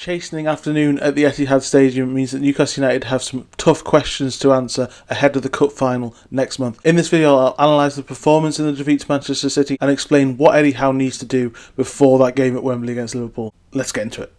chastening afternoon at the Etihad Stadium means that Newcastle United have some tough questions to answer ahead of the Cup final next month. In this video, I'll analyse the performance in the defeat to Manchester City and explain what Eddie Howe needs to do before that game at Wembley against Liverpool. Let's get into it.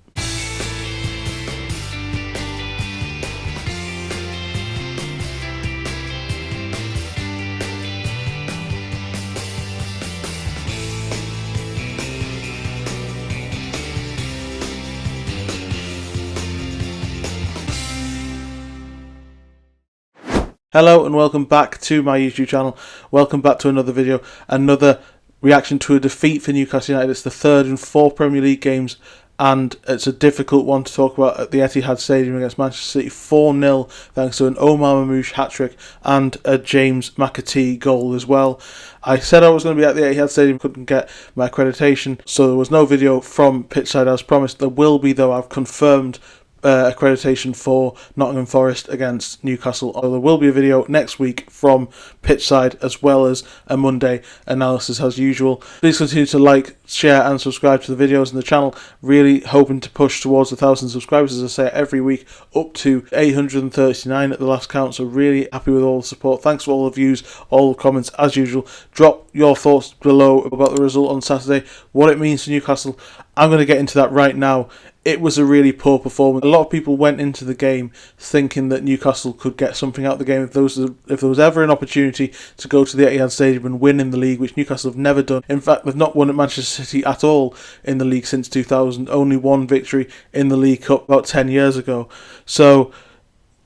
Hello and welcome back to my YouTube channel. Welcome back to another video, another reaction to a defeat for Newcastle United. It's the third in 4 Premier League games and it's a difficult one to talk about at the Etihad Stadium against Manchester City. 4-0 thanks to an Omar Mamouche hat-trick and a James McAtee goal as well. I said I was going to be at the Etihad Stadium, couldn't get my accreditation, so there was no video from pitchside as promised. There will be though. I've confirmed accreditation for Nottingham Forest against Newcastle. Although there will be a video next week from pitchside as well as a Monday analysis as usual. Please continue to like, share and subscribe to the videos in the channel. Really hoping to push towards 1,000 subscribers, as I say, every week, up to 839 at the last count. So really happy with all the support. Thanks for all the views, all the comments as usual. Drop your thoughts below about the result on Saturday, what it means to Newcastle. I'm going to get into that right now. It was a really poor performance. A lot of people went into the game thinking that Newcastle could get something out of the game if there was ever an opportunity to go to the Etihad Stadium and win in the league, which Newcastle have never done. In fact, they've not won at Manchester City at all in the league since 2000. Only one victory in the League Cup about 10 years ago. So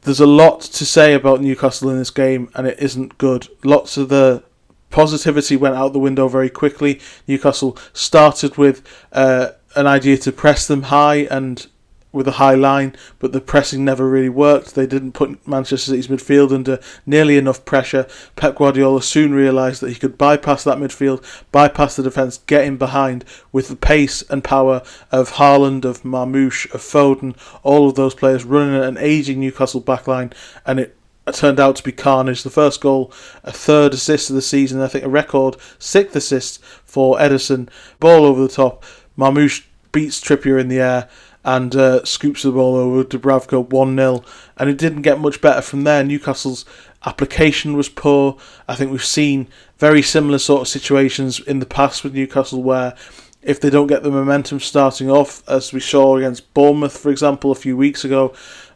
there's a lot to say about Newcastle in this game, and it isn't good. Lots of the positivity went out the window very quickly. Newcastle started with an idea to press them high and with a high line, but the pressing never really worked. They didn't put Manchester City's midfield under nearly enough pressure. Pep Guardiola soon realised that he could bypass that midfield, bypass the defence, get in behind with the pace and power of Haaland, of Mamouche, of Foden, all of those players running an ageing Newcastle backline, and it turned out to be carnage. The first goal, a third assist of the season, I think a record 6th assist for Ederson. Ball over the top. Mamouche beats Trippier in the air and scoops the ball over Dubravka 1-0, and it didn't get much better from there. Newcastle's application was poor. I think we've seen very similar sort of situations in the past with Newcastle where if they don't get the momentum starting off, as we saw against Bournemouth, for example, a few weeks ago,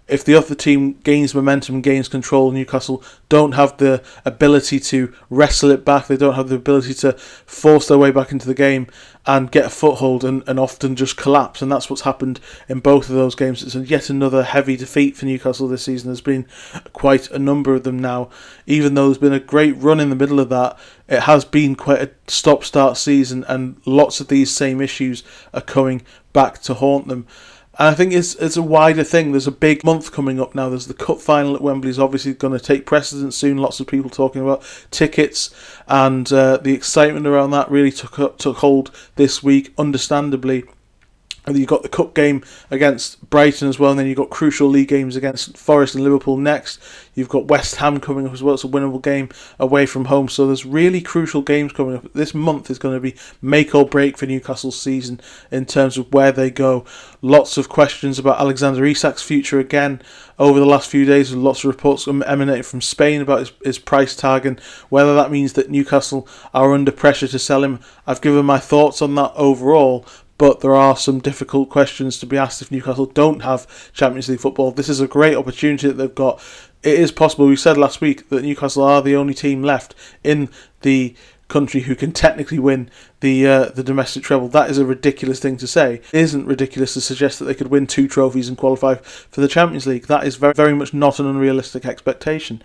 if the other team gains momentum, gains control, Newcastle don't have the ability to wrestle it back. They don't have the ability to force their way back into the game and get a foothold and often just collapse. And that's what's happened in both of those games. It's yet another heavy defeat for Newcastle this season. There's been quite a number of them now. Even though there's been a great run in the middle of that, it has been quite a stop-start season, and lots of these same issues are coming back to haunt them. And I think it's a wider thing. There's a big month coming up now. There's the Cup final at Wembley is obviously going to take precedence soon. Lots of people talking about tickets, and the excitement around that really took hold this week, understandably. And you've got the Cup game against Brighton as well, and then you've got crucial league games against Forest and Liverpool next. You've got West Ham coming up as well. It's a winnable game away from home. So there's really crucial games coming up. This month is going to be make or break for Newcastle's season in terms of where they go. Lots of questions about Alexander Isak's future again over the last few days, with lots of reports emanating from Spain about his price tag and whether that means that Newcastle are under pressure to sell him. I've given my thoughts on that overall, but there are some difficult questions to be asked if Newcastle don't have Champions League football. This is a great opportunity that they've got. It is possible, we said last week, that Newcastle are the only team left in the country who can technically win the domestic treble. That is a ridiculous thing to say. It isn't ridiculous to suggest that they could win 2 trophies and qualify for the Champions League. That is very, very much not an unrealistic expectation.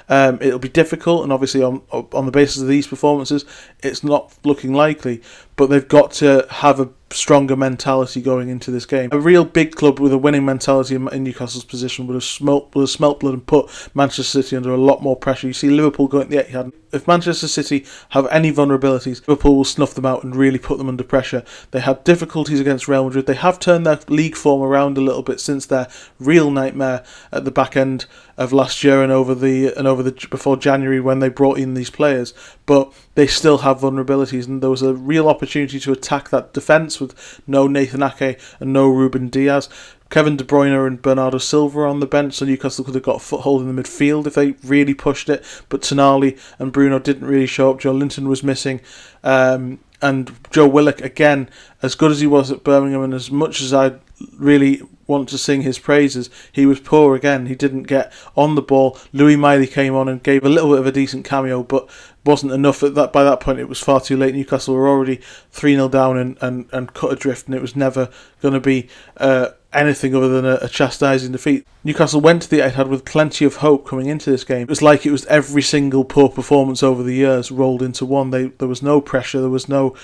It'll be difficult, and obviously on the basis of these performances, it's not looking likely. But they've got to have a stronger mentality going into this game. A real big club with a winning mentality in Newcastle's position would have smelt blood and put Manchester City under a lot more pressure. You see Liverpool going to the Etihad. If Manchester City have any vulnerabilities, Liverpool will snuff them out and really put them under pressure. They had difficulties against Real Madrid. They have turned their league form around a little bit since their real nightmare at the back end of last year and over the before January when they brought in these players, but they still have vulnerabilities, and there was a real opportunity to attack that defence with no Nathan Ake and no Ruben Diaz. Kevin De Bruyne and Bernardo Silva on the bench, so Newcastle could have got a foothold in the midfield if they really pushed it. But Tonali and Bruno didn't really show up. Joe Linton was missing. And Joe Willock, again, as good as he was at Birmingham and as much as I really want to sing his praises, he was poor again. He didn't get on the ball. Louis Miley came on and gave a little bit of a decent cameo, but wasn't enough. By that point, it was far too late. Newcastle were already 3-0 down and cut adrift, and it was never going to be anything other than a chastising defeat. Newcastle went to the Etihad with plenty of hope coming into this game. It was like it was every single poor performance over the years rolled into one. There was no pressure. There was no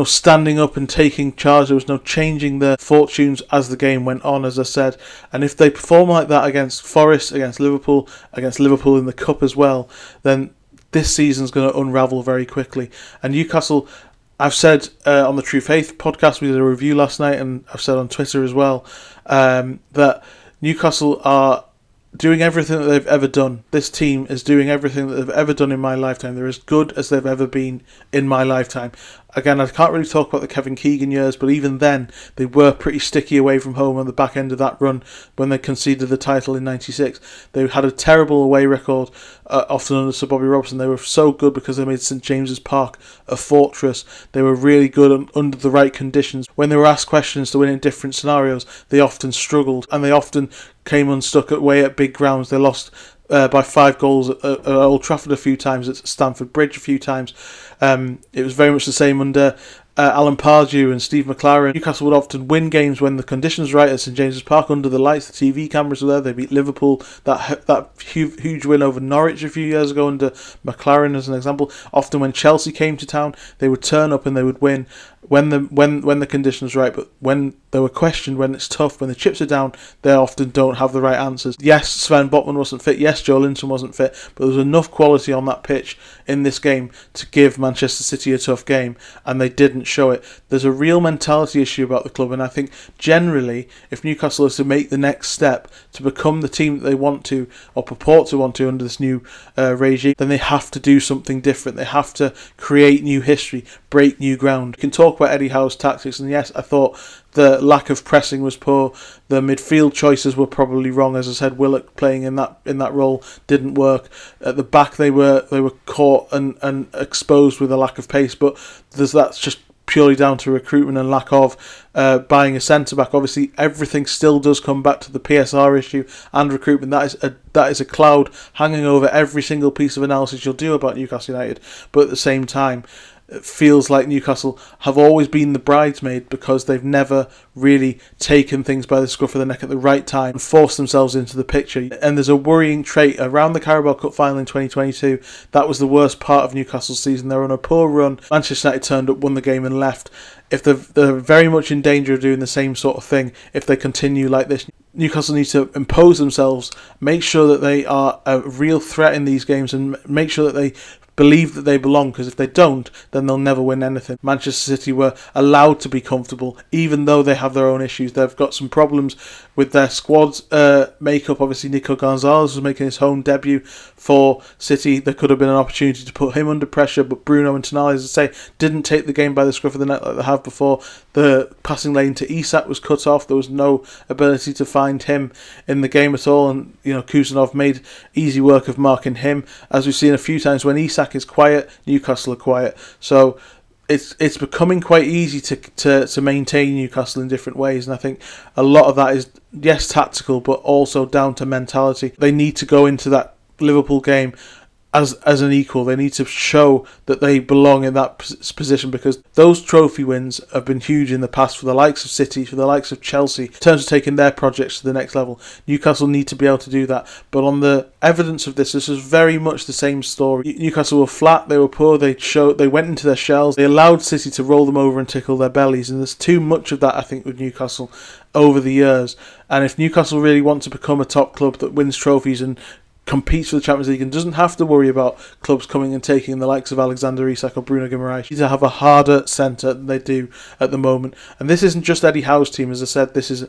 standing up and taking charge. There was no changing their fortunes as the game went on, as I said. And if they perform like that against Forest, against Liverpool in the Cup as well, then this season's going to unravel very quickly. And Newcastle, I've said on the True Faith podcast, we did a review last night, and I've said on Twitter as well, that Newcastle are doing everything that they've ever done. This team is doing everything that they've ever done in my lifetime. They're as good as they've ever been in my lifetime. Again, I can't really talk about the Kevin Keegan years, but even then, they were pretty sticky away from home on the back end of that run when they conceded the title in '96. They had a terrible away record, often under Sir Bobby Robson. They were so good because they made St James's Park a fortress. They were really good under the right conditions. When they were asked questions to win in different scenarios, they often struggled, and they often came unstuck away at big grounds. They lost by 5 goals at Old Trafford a few times, at Stamford Bridge a few times. It was very much the same under Alan Pardew and Steve McLaren. Newcastle would often win games when the conditions were right at St James's Park, under the lights. The TV cameras were there. They beat Liverpool. That huge win over Norwich a few years ago under McLaren, as an example. Often when Chelsea came to town, they would turn up and they would win when the conditions were right. But when they were questioned, when it's tough, when the chips are down, they often don't have the right answers. Yes, Sven Botman wasn't fit. Yes, Joe Linton wasn't fit. But there was enough quality on that pitch in this game to give Manchester City a tough game, and they didn't show it. There's a real mentality issue about the club, and I think generally, if Newcastle is to make the next step to become the team that they want to, or purport to want to under this new regime, then they have to do something different. They have to create new history, break new ground. You can talk about Eddie Howe's tactics, and yes, I thought the lack of pressing was poor. The midfield choices were probably wrong. As I said, Willock playing in that role didn't work. At the back, they were caught and exposed with a lack of pace. But that's just purely down to recruitment and lack of buying a centre back. Obviously, everything still does come back to the PSR issue and recruitment. That is a cloud hanging over every single piece of analysis you'll do about Newcastle United. But at the same time, it feels like Newcastle have always been the bridesmaid because they've never really taken things by the scruff of the neck at the right time and forced themselves into the picture. And there's a worrying trait around the Carabao Cup final in 2022. That was the worst part of Newcastle's season. They were on a poor run. Manchester United turned up, won the game and left. If they're very much in danger of doing the same sort of thing if they continue like this. Newcastle needs to impose themselves, make sure that they are a real threat in these games, and make sure that they believe that they belong, because if they don't, then they'll never win anything. Manchester City were allowed to be comfortable, even though they have their own issues. They've got some problems with their squad's makeup. Obviously, Nico Gonzalez was making his home debut for City. There could have been an opportunity to put him under pressure, but Bruno and Tonali, as I say, didn't take the game by the scruff of the neck like they have before. The passing lane to Isak was cut off. There was no ability to find him in the game at all, and Kusanov made easy work of marking him. As we've seen a few times, when Isak is quiet, Newcastle are quiet. So it's becoming quite easy to maintain Newcastle in different ways, and I think a lot of that is, yes, tactical, but also down to mentality. They need to go into that Liverpool game as an equal. They need to show that they belong in that position, because those trophy wins have been huge in the past for the likes of City, for the likes of Chelsea, in terms of taking their projects to the next level. Newcastle need to be able to do that. But on the evidence of this is very much the same story. Newcastle were flat, they were poor, they went into their shells, they allowed City to roll them over and tickle their bellies, and there's too much of that, I think, with Newcastle over the years. And if Newcastle really want to become a top club that wins trophies and competes for the Champions League and doesn't have to worry about clubs coming and taking the likes of Alexander Isak or Bruno Guimaraes, to have a harder centre than they do at the moment. And this isn't just Eddie Howe's team. As I said, this is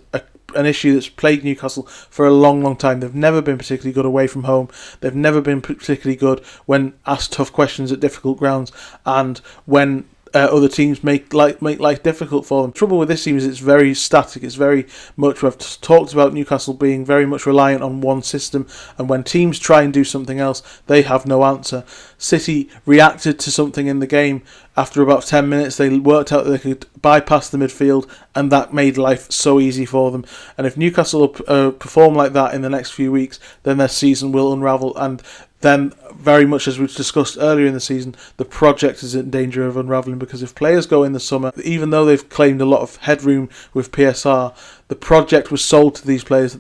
an issue that's plagued Newcastle for a long, long time. They've never been particularly good away from home. They've never been particularly good when asked tough questions at difficult grounds, and when other teams make life difficult for them. The trouble with this team is it's very static. It's very much, we've talked about Newcastle being very much reliant on one system, and when teams try and do something else, they have no answer. City reacted to something in the game. After about 10 minutes, they worked out that they could bypass the midfield, and that made life so easy for them. And if Newcastle perform like that in the next few weeks, then their season will unravel, and then, very much as we've discussed earlier in the season, the project is in danger of unravelling, because if players go in the summer, even though they've claimed a lot of headroom with PSR, the project was sold to these players that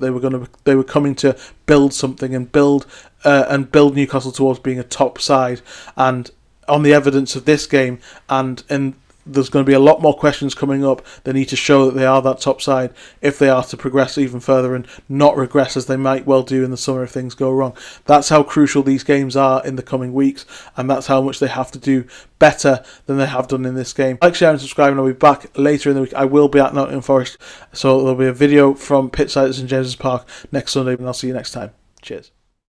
they were coming to build something and build Newcastle towards being a top side. And on the evidence of this game, and there's going to be a lot more questions coming up, they need to show that they are that top side if they are to progress even further and not regress as they might well do in the summer if things go wrong. That's how crucial these games are in the coming weeks, and that's how much they have to do better than they have done in this game. Like, share and subscribe, and I'll be back later in the week. I will be at Nottingham Forest, so there'll be a video from pitchside at St James's Park next Sunday, and I'll see you next time. Cheers.